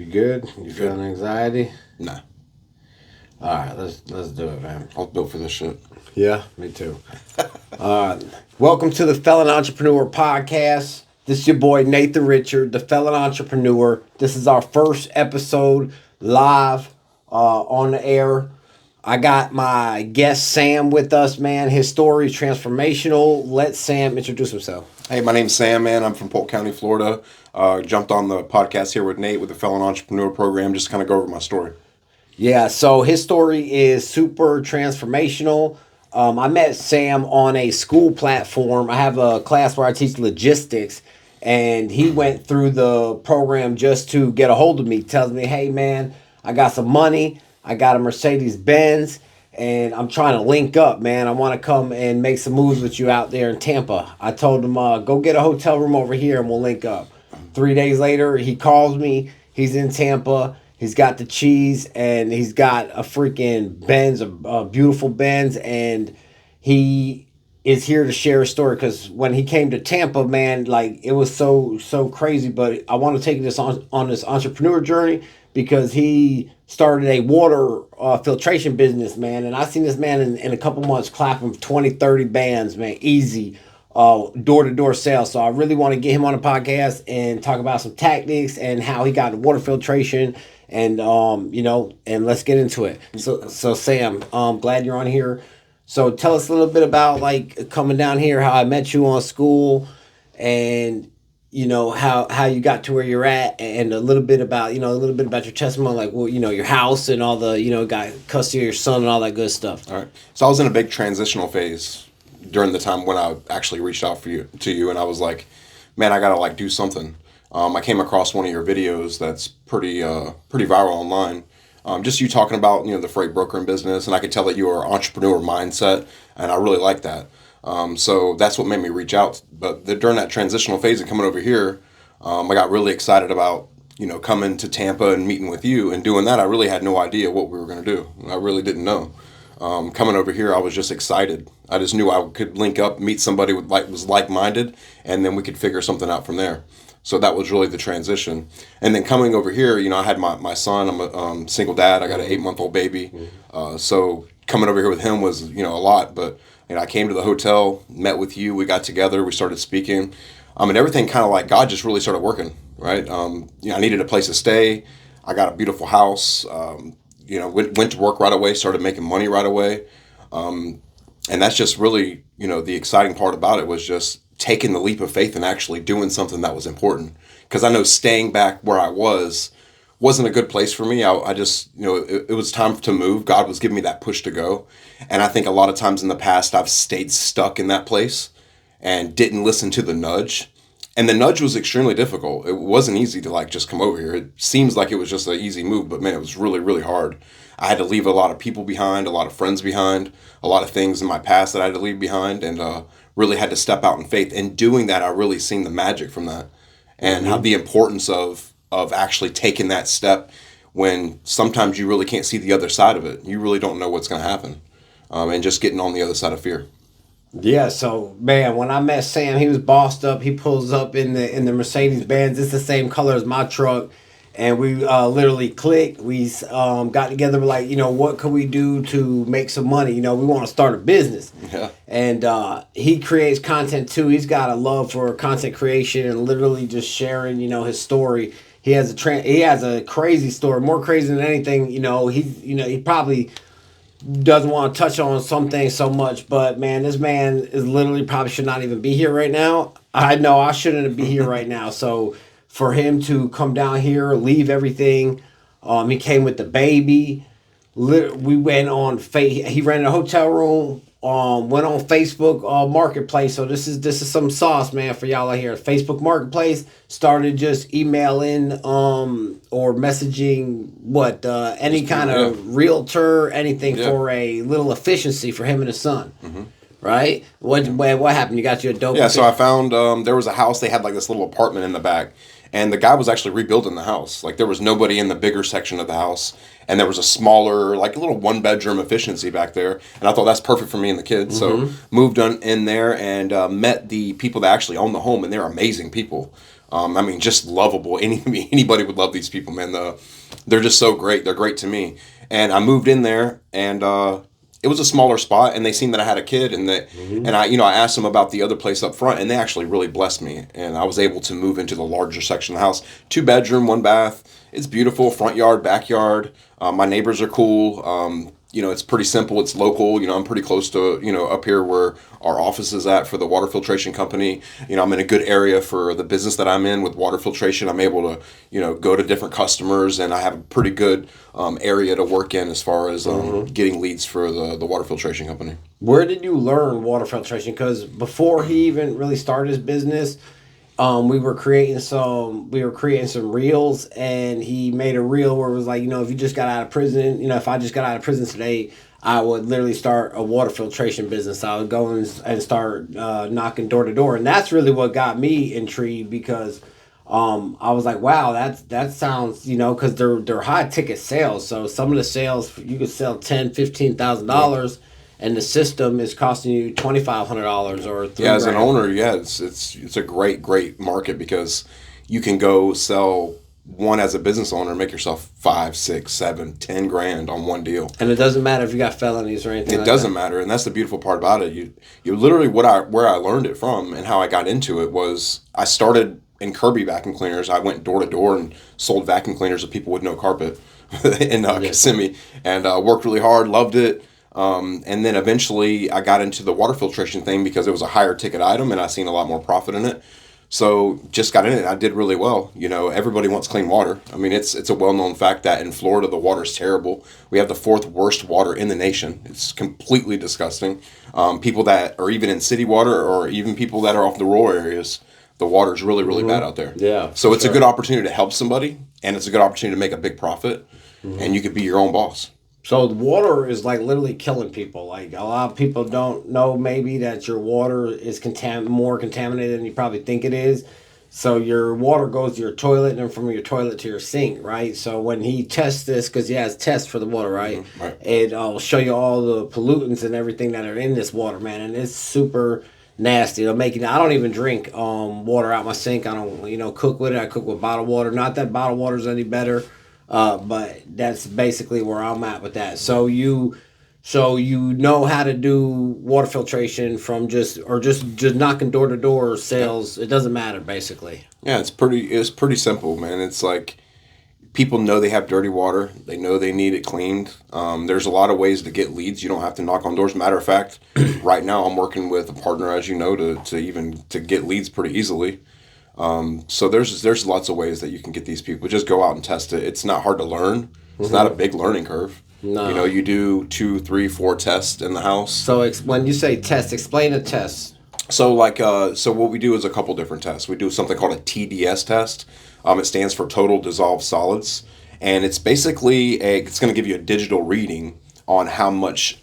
You good? You feeling anxiety? Nah. All right, let's do it, man. I was built for this shit. Yeah, me too. Welcome to the Felon Entrepreneur Podcast. This is your boy Nathan Richard, the Felon Entrepreneur. This is our first episode live on the air. I got my guest Sam with us, man. His story is transformational. Let Sam introduce himself. Hey, my name's Sam, man. I'm from Polk County, Florida. Jumped on the podcast here with Nate with the Felon Entrepreneur Program, just to kind of go over my story. Yeah, so his story is super transformational. I met Sam on a school platform. I have a class where I teach logistics, and he went through the program just to get a hold of me. Tells me, hey, man, I got some money. I got a Mercedes-Benz, and I'm trying to link up, man. I want to come and make some moves with you out there in Tampa. I told him, go get a hotel room over here, and we'll link up. 3 days later, he calls me. He's in Tampa. He's got the cheese, and he's got a freaking Benz, a beautiful Benz, and he is here to share his story. Because when he came to Tampa, man, like, it was so crazy. But I want to take this on this entrepreneur journey because he started a water filtration business, man. And I seen this man in a couple months clapping 20, 30 bands, man, easy. Door-to-door sales. So I really want to get him on the podcast and talk about some tactics and how he got water filtration and and let's get into it. So Sam, glad you're on here. So tell us a little bit about like coming down here, how I met you on school, and how you got to where you're at, and a little bit about your testimony, like your house and all the got custody of your son and all that good stuff. All right. So I was in a big transitional phase during the time when I actually reached out to you, and I was like, man, I gotta do something. I came across one of your videos that's pretty viral online. Just you talking about the freight brokering business, and I could tell that you are entrepreneur mindset, and I really like that. So that's what made me reach out. But during that transitional phase and coming over here, I got really excited about coming to Tampa and meeting with you and doing that. I really had no idea what we were gonna do. I really didn't know. Coming over here, I was just excited. I just knew I could link up, meet somebody with was like-minded, and then we could figure something out from there. So that was really the transition. And then coming over here, I had my son. I'm a single dad. I got an 8-month-old baby. So coming over here with him was, a lot. But, I came to the hotel, met with you. We got together. We started speaking. And everything kind of God just really started working, right? I needed a place to stay. I got a beautiful house. Went to work right away, started making money right away. And that's just really, the exciting part about it was just taking the leap of faith and actually doing something that was important. Because I know staying back where I wasn't a good place for me. I just, it was time to move. God was giving me that push to go. And I think a lot of times in the past, I've stayed stuck in that place and didn't listen to the nudge. And the nudge was extremely difficult. It wasn't easy to just come over here. It seems like it was just an easy move, but man, it was really, really hard. I had to leave a lot of people behind, a lot of friends behind, a lot of things in my past that I had to leave behind, and really had to step out in faith. And doing that, I really seen the magic from that, and how the importance of actually taking that step when sometimes you really can't see the other side of it. You really don't know what's going to happen, and just getting on the other side of fear. Yeah, so man, when I met Sam, he was bossed up. He pulls up in the Mercedes-Benz. It's the same color as my truck, and we literally clicked. We got together, like, what could we do to make some money? We want to start a business. Yeah. And he creates content too. He's got a love for content creation and literally just sharing, his story. He has a crazy story, more crazy than anything. He probably doesn't want to touch on some things so much, but man, this man is literally probably should not even be here right now. I know I shouldn't be here right now. So for him to come down here, leave everything, he came with the baby. We went on he rented a hotel room. Went on Facebook Marketplace. So this is some sauce, man, for y'all out here. Facebook Marketplace, started just emailing or messaging any kind of realtor, anything for a little efficiency for him and his son. Mm-hmm. Right? What happened? You got your dope? Yeah, so I found there was a house. They had this little apartment in the back, and the guy was actually rebuilding the house. There was nobody in the bigger section of the house, and there was a smaller, a little 1-bedroom efficiency back there. And I thought that's perfect for me and the kids. Mm-hmm. So moved on in there and met the people that actually own the home, and they're amazing people. I mean, just lovable. Anybody would love these people, man. They're just so great. They're great to me. And I moved in there, and it was a smaller spot, and they seen that I had a kid, and I asked them about the other place up front, and they actually really blessed me, and I was able to move into the larger section of the house. 2 bedroom, 1 bath. It's beautiful. Front yard, backyard. My neighbors are cool. It's pretty simple. It's local. I'm pretty close to, up here where our office is at for the water filtration company. I'm in a good area for the business that I'm in with water filtration. I'm able to, go to different customers, and I have a pretty good area to work in as far as getting leads for the water filtration company. Where did you learn water filtration? Because before he even really started his business, we were creating some reels, and he made a reel where it was like, if you just got out of prison, if I just got out of prison today, I would literally start a water filtration business. I would go and start knocking door to door, and that's really what got me intrigued, because I was like, wow, that sounds, because they're high ticket sales. So some of the sales, you could sell $10,000-$15,000. And the system is costing you $2,500 or $3,000. Yeah, as an owner, it's a great market, because you can go sell one as a business owner and make yourself 5, 6, 7, 10 grand on one deal. And it doesn't matter if you got felonies or anything. It doesn't matter, and that's the beautiful part about it. You literally where I learned it from and how I got into it was I started in Kirby vacuum cleaners. I went door to door and sold vacuum cleaners to people with no carpet in Kissimmee, and worked really hard, loved it. And then eventually I got into the water filtration thing because it was a higher ticket item and I seen a lot more profit in it. So just got in it. I did really well. Everybody wants clean water. I mean, it's a well-known fact that in Florida, the water's terrible. We have the 4th worst water in the nation. It's completely disgusting. People that are even in city water, or even people that are off the rural areas, the water's really, really bad out there. Yeah. So it's a good opportunity to help somebody, and it's a good opportunity to make a big profit, and you could be your own boss. So the water is like literally killing people. Like, a lot of people don't know maybe that your water is more contaminated than you probably think it is. So your water goes to your toilet, and from your toilet to your sink, right? So when he tests this, because he has tests for the water, right? Right. It'll show you all the pollutants and everything that are in this water, man. And it's super nasty. I don't even drink water out my sink. I don't, cook with it. I cook with bottled water. Not that bottled water is any better. But that's basically where I'm at with that. So you know how to do water filtration from just knocking door to door sales. It doesn't matter, basically. Yeah, it's pretty simple, man. It's like people know they have dirty water. They know they need it cleaned. There's a lot of ways to get leads. You don't have to knock on doors. Matter of fact, right now I'm working with a partner, as you know, to get leads pretty easily. So there's lots of ways that you can get these people. Just go out and test it. It's not hard to learn. It's not a big learning curve. No. You do 2, 3, 4 tests in the house. So when you say test, explain a test. So what we do is a couple different tests. We do something called a TDS test. It stands for Total Dissolved Solids, and it's basically it's going to give you a digital reading on how much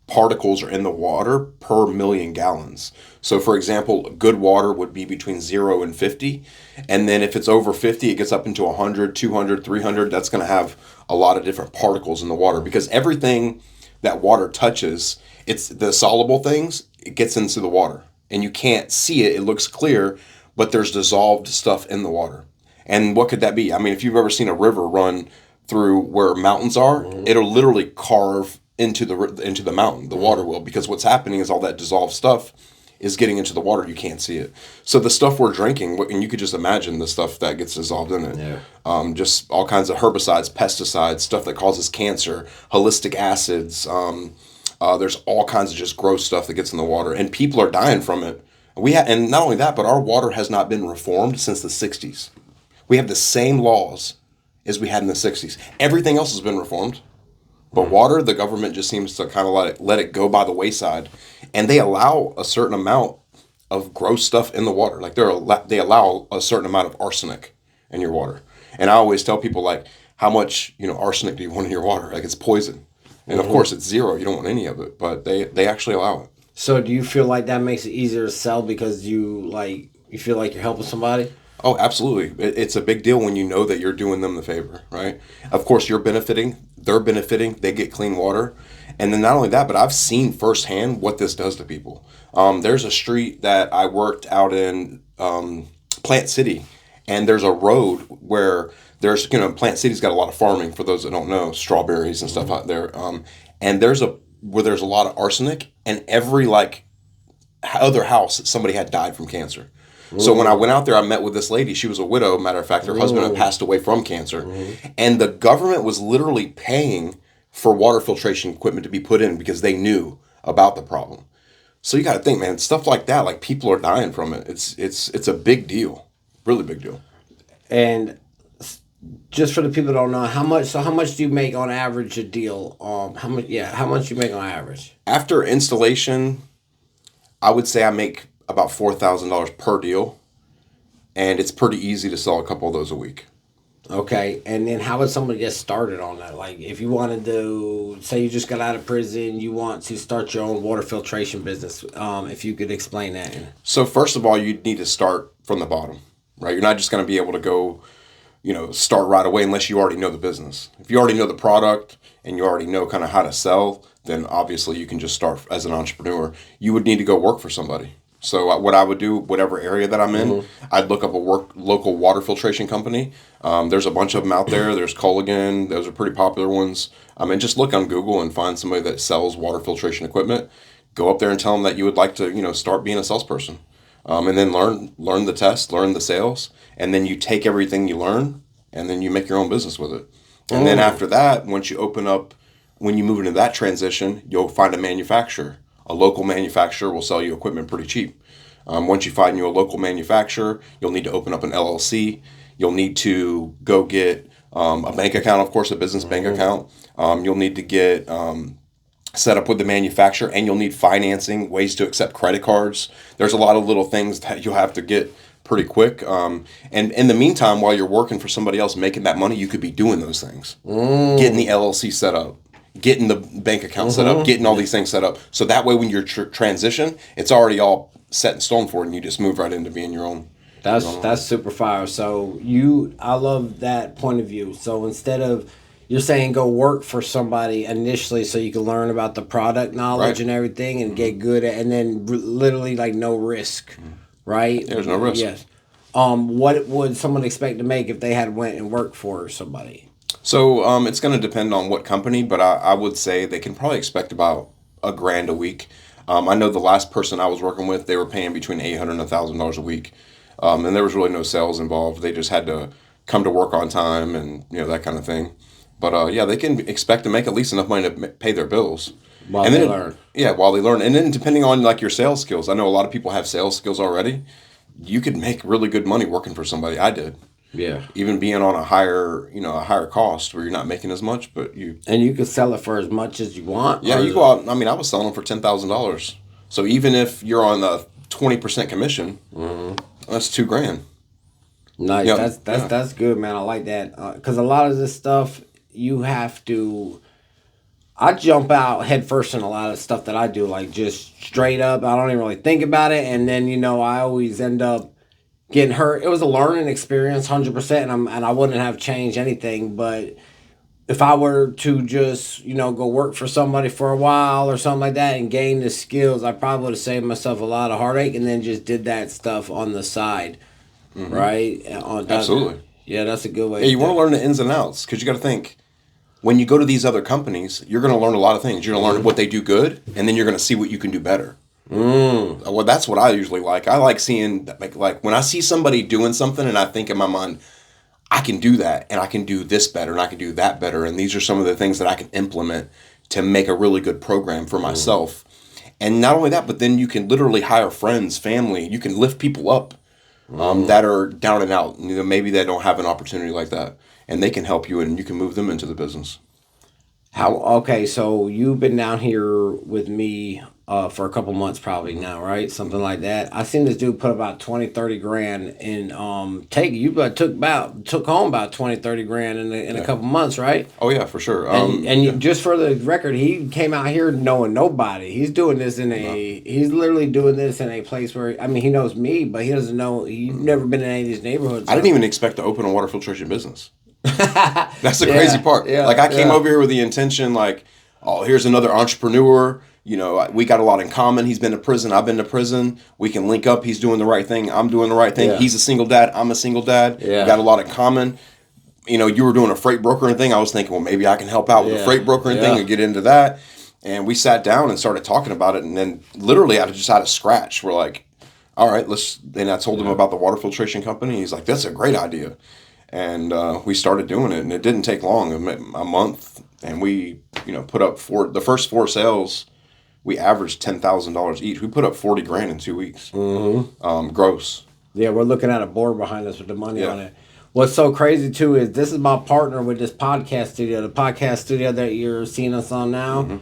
particles are in the water per million gallons. So for example, good water would be between 0 and 50. And then if it's over 50, it gets up into 100, 200, 300. That's going to have a lot of different particles in the water, because everything that water touches, it's the soluble things, it gets into the water. And you can't see it. It looks clear, but there's dissolved stuff in the water. And what could that be? I mean, if you've ever seen a river run through where mountains are, it'll literally carve into the mountain, the water will, because what's happening is all that dissolved stuff is getting into the water. You can't see it. So the stuff we're drinking, and you could just imagine the stuff that gets dissolved in it. Yeah. Just all kinds of herbicides, pesticides, stuff that causes cancer, holistic acids. There's all kinds of just gross stuff that gets in the water, and people are dying from it. And not only that, but our water has not been reformed since the 60s. We have the same laws as we had in the 60s. Everything else has been reformed. But water, the government just seems to kind of let it go by the wayside, and they allow a certain amount of gross stuff in the water. Like they allow a certain amount of arsenic in your water. And I always tell people, like, how much arsenic do you want in your water? Like, it's poison, and of course it's 0. You don't want any of it, but they actually allow it. So do you feel like that makes it easier to sell because you feel like you're helping somebody? Oh, absolutely. It's a big deal when you know that you're doing them the favor, right? Of course, you're benefiting, they're benefiting, they get clean water. And then not only that, but I've seen firsthand what this does to people. There's a street that I worked out in Plant City, and there's a road where there's, Plant City's got a lot of farming, for those that don't know, strawberries and stuff out there. And there's a lot of arsenic, and every like other house somebody had died from cancer. So when I went out there, I met with this lady. She was a widow. Matter of fact, her husband had passed away from cancer. And the government was literally paying for water filtration equipment to be put in because they knew about the problem. So you got to think, man, stuff like that, like people are dying from it. It's a big deal, really big deal. And just for the people that don't know, how much do you make on average a deal? How much you make on average? After installation, I would say I make about $4,000 per deal, and it's pretty easy to sell a couple of those a week. Okay, and then how would somebody get started on that? Like, if you wanted to, say you just got out of prison, you want to start your own water filtration business, if you could explain that. So first of all, you need to start from the bottom, right? You're not just going to be able to go, start right away unless you already know the business. If you already know the product and you already know kind of how to sell, then obviously you can just start as an entrepreneur. You would need to go work for somebody. So what I would do, whatever area that I'm in, I'd look up a local water filtration company. There's a bunch of them out there. There's Culligan. Those are pretty popular ones. And just look on Google and find somebody that sells water filtration equipment. Go up there and tell them that you would like to, start being a salesperson. And then learn the test, learn the sales. And then you take everything you learn and then you make your own business with it. And then after that, when you move into that transition, you'll find a manufacturer. A local manufacturer will sell you equipment pretty cheap. Once you find you a local manufacturer, you'll need to open up an LLC. You'll need to go get a bank account, of course, a business bank account. You'll need to get set up with the manufacturer, and you'll need financing, ways to accept credit cards. There's a lot of little things that you'll have to get pretty quick. And in the meantime, while you're working for somebody else making that money, you could be doing those things. Getting the LLC set up, getting the bank account set up, getting all these things set up. So that way when you're transition, it's already all set in stone for it, and you just move right into being your own. That's super fire. So I love that point of view. So instead of, you're saying go work for somebody initially so you can learn about the product knowledge and everything and get good at, and then literally like no risk, right? There's no risk. Yes. What would someone expect to make if they had went and worked for somebody? So it's going to depend on what company, but I would say they can probably expect about $1,000 a week. I know the last person I was working with, they were paying between $800 and $1,000 a week, and there was really no sales involved. They just had to come to work on time and that kind of thing. But they can expect to make at least enough money to pay their bills. While they learn. Yeah, while they learn, and then depending on like your sales skills, I know a lot of people have sales skills already. You could make really good money working for somebody. I did. Yeah. Even being on a higher cost where you're not making as much, but you... And you can sell it for as much as you want. Yeah, you go out... I mean, I was selling them for $10,000. So even if you're on the 20% commission, that's $2,000. Nice. That's good, man. I like that. Because a lot of this stuff, you have to... I jump out head first in a lot of stuff that I do, like just straight up. I don't even really think about it. And then, I always end up getting hurt. It was a learning experience, 100%, and I wouldn't have changed anything. But if I were to just, go work for somebody for a while or something like that and gain the skills, I probably would have saved myself a lot of heartache and then just did that stuff on the side, right? Absolutely. Yeah, that's a good way. Yeah, you want to learn the ins and outs, because you got to think, when you go to these other companies, you're going to learn a lot of things. You're going to learn what they do good, and then you're going to see what you can do better. Well, that's what I usually like. I like seeing, like when I see somebody doing something and I think in my mind, I can do that, and I can do this better, and I can do that better, and these are some of the things that I can implement to make a really good program for myself. And not only that, but then you can literally hire friends, family. You can lift people up that are down and out. Maybe they don't have an opportunity like that, and they can help you, and you can move them into the business. Okay, so you've been down here with me for a couple months probably now, right? Something like that. I seen this dude put about 20-30 grand in took home about 20-30 grand in a couple months, right? Oh yeah, for sure. Just for the record, he came out here knowing nobody. He's doing this he's literally doing this in a place where, he knows me, but he doesn't know, he's never been in any of these neighborhoods. I didn't even expect to open a water filtration business. That's the crazy part. Yeah, I came over here with the intention, here's another entrepreneur You know, we got a lot in common. He's been to prison. I've been to prison. We can link up. He's doing the right thing. I'm doing the right thing. Yeah. He's a single dad. I'm a single dad. Yeah. We got a lot in common. You know, you were doing a freight brokering thing. I was thinking, well, maybe I can help out with the freight brokering thing and get into that. And we sat down and started talking about it. And then literally out of scratch, we're like, all right, and I told him about the water filtration company. He's like, that's a great idea. And we started doing it. And it didn't take long, a month. And we, you know, put up the first 4 sales. We averaged $10,000 each. We put up $40,000 in 2 weeks, gross. Yeah, we're looking at a board behind us with the money on it. What's so crazy too is this is my partner with this podcast studio, the podcast studio that you're seeing us on now. Mm-hmm.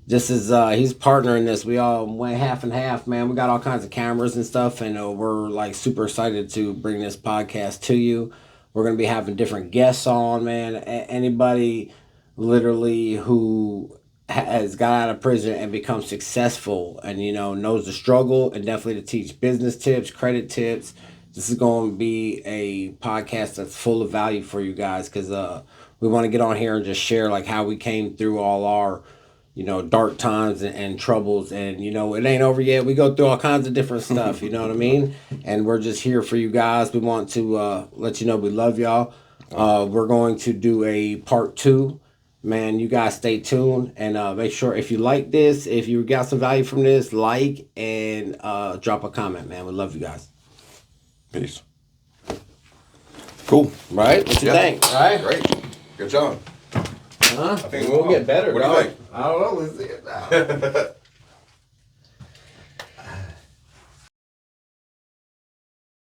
This is he's partnering this. We all went half and half, man. We got all kinds of cameras and stuff, and we're like super excited to bring this podcast to you. We're gonna be having different guests on, man. Anybody literally who has got out of prison and become successful and, you know, knows the struggle, and definitely to teach business tips, credit tips. This is going to be a podcast that's full of value for you guys, because we want to get on here and just share like how we came through all our, you know, dark times and troubles. And, you know, it ain't over yet. We go through all kinds of different stuff, you know what I mean? And we're just here for you guys. We want to let you know we love y'all. We're going to do a part 2. Man, you guys stay tuned, and make sure if you like this, if you got some value from this, like and drop a comment, man. We love you guys. Peace. Cool. Right? What you think? Right? Great. Good job. Huh? I think we'll get better, What do you think? I don't know. Let's see it now.